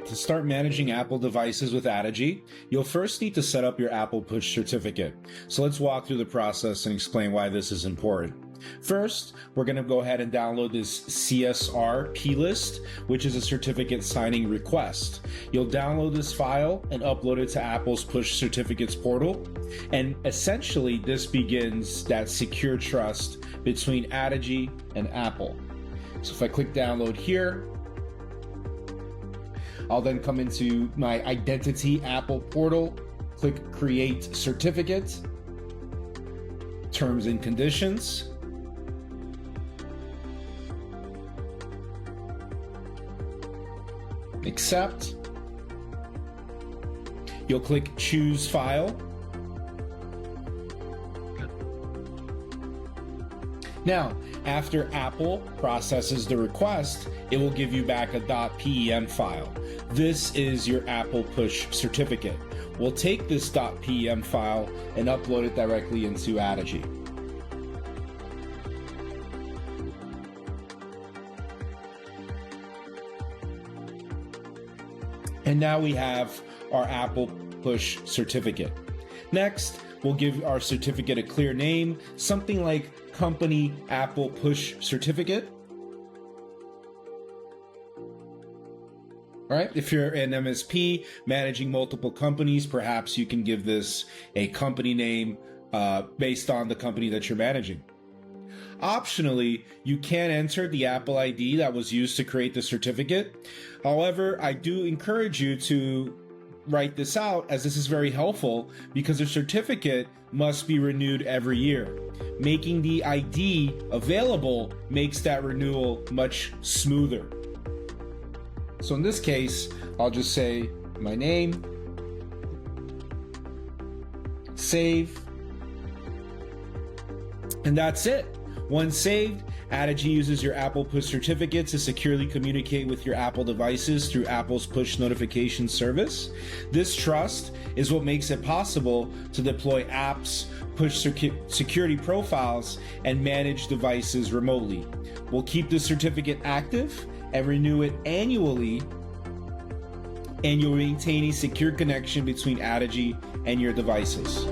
to start managing Apple devices with Addigy, you'll first need to set up your Apple Push certificate. So let's walk through the process and explain why this is important. First, we're going to go ahead and download this CSR plist, which is a certificate signing request. You'll download this file and upload it to Apple's Push Certificates portal. And essentially, this begins that secure trust between Addigy and Apple. So if I click download here, I'll then come into my Identity Apple portal, click Create Certificate, Terms and Conditions. Accept. You'll click Choose File. Now, after Apple processes the request, it will give you back a .pem file. This is your Apple Push certificate. We'll take this .pem file and upload it directly into Addigy. And now we have our Apple Push certificate. Next, we'll give our certificate a clear name, something like Company Apple Push Certificate. All right, if you're an MSP managing multiple companies, perhaps you can give this a company name based on the company that you're managing. Optionally, you can enter the Apple ID that was used to create the certificate. However, I do encourage you to write this out, as this is very helpful because the certificate must be renewed every year. Making the ID available makes that renewal much smoother. So in this case, I'll just say my name, save, and that's it. Once saved, Addigy uses your Apple Push certificate to securely communicate with your Apple devices through Apple's push notification service. This trust is what makes it possible to deploy apps, push security profiles, and manage devices remotely. We'll keep the certificate active and renew it annually, and you'll maintain a secure connection between Addigy and your devices.